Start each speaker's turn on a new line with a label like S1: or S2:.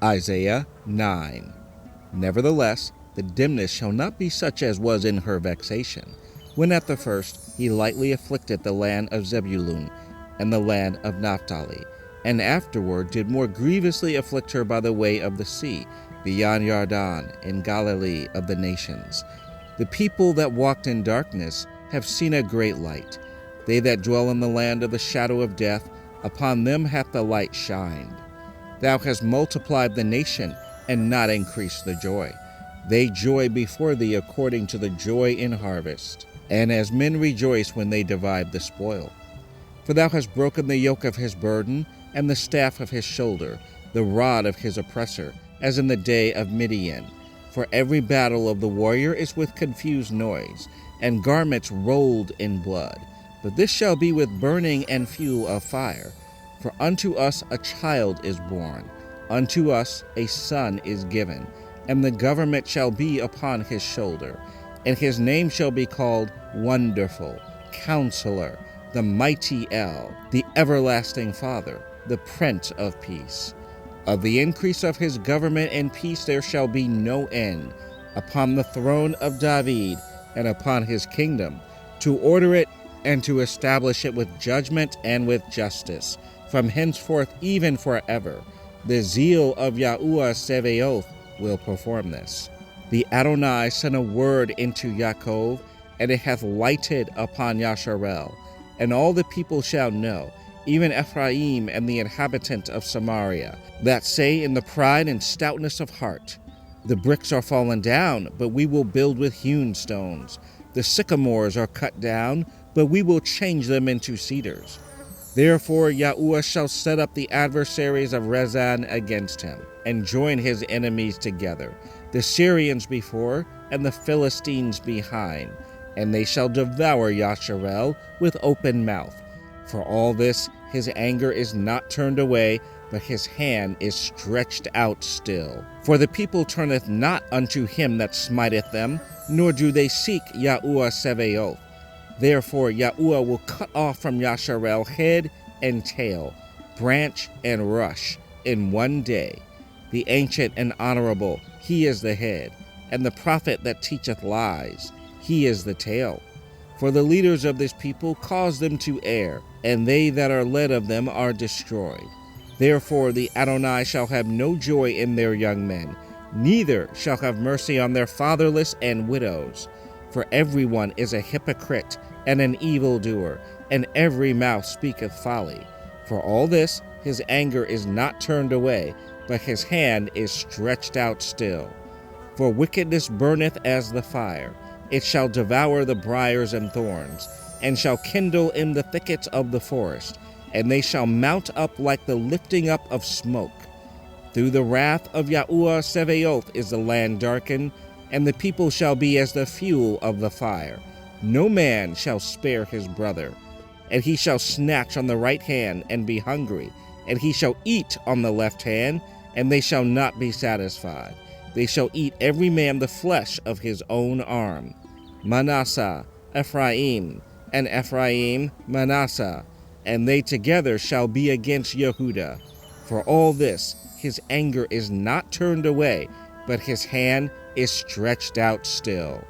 S1: Isaiah 9. Nevertheless, the dimness shall not be such as was in her vexation, when at the first he lightly afflicted the land of Zebulun and the land of Naphtali, and afterward did more grievously afflict her by the way of the sea, beyond Jordan, in Galilee of the nations. The people that walked in darkness have seen a great light. They that dwell in the land of the shadow of death, upon them hath the light shined. Thou hast multiplied the nation, and not increased the joy. They joy before thee according to the joy in harvest, and as men rejoice when they divide the spoil. For thou hast broken the yoke of his burden, and the staff of his shoulder, the rod of his oppressor, as in the day of Midian. For every battle of the warrior is with confused noise, and garments rolled in blood. But this shall be with burning and fuel of fire. For unto us a child is born, unto us a son is given, and the government shall be upon his shoulder. And his name shall be called Wonderful, Counselor, the Mighty El, the Everlasting Father, the Prince of Peace. Of the increase of his government and peace there shall be no end, upon the throne of David and upon his kingdom, to order it and to establish it with judgment and with justice, from henceforth even forever. The zeal of Yahuwah Sevaoth will perform this. The Adonai sent a word into Yaakov, and it hath lighted upon Yasharel. And all the people shall know, even Ephraim and the inhabitant of Samaria, that say in the pride and stoutness of heart, the bricks are fallen down, but we will build with hewn stones. The sycamores are cut down, but we will change them into cedars. Therefore Yahuwah shall set up the adversaries of Rezan against him, and join his enemies together, the Syrians before, and the Philistines behind, and they shall devour Yasharel with open mouth. For all this his anger is not turned away, but his hand is stretched out still. For the people turneth not unto him that smiteth them, nor do they seek Yahuwah Sevaoth. Therefore Yahuwah will cut off from Yasharel head and tail, branch and rush, in one day. The ancient and honorable, he is the head, and the prophet that teacheth lies, he is the tail. For the leaders of this people cause them to err, and they that are led of them are destroyed. Therefore the Adonai shall have no joy in their young men, neither shall have mercy on their fatherless and widows. For everyone is a hypocrite and an evildoer, and every mouth speaketh folly. For all this his anger is not turned away, but his hand is stretched out still. For wickedness burneth as the fire, it shall devour the briars and thorns, and shall kindle in the thickets of the forest, and they shall mount up like the lifting up of smoke. Through the wrath of Yahuwah Sevaoth is the land darkened, and the people shall be as the fuel of the fire. No man shall spare his brother. And he shall snatch on the right hand and be hungry, and he shall eat on the left hand, and they shall not be satisfied. They shall eat every man the flesh of his own arm. Manasseh, Ephraim, and Ephraim, Manasseh, and they together shall be against Yehudah. For all this his anger is not turned away, but his hand is stretched out still.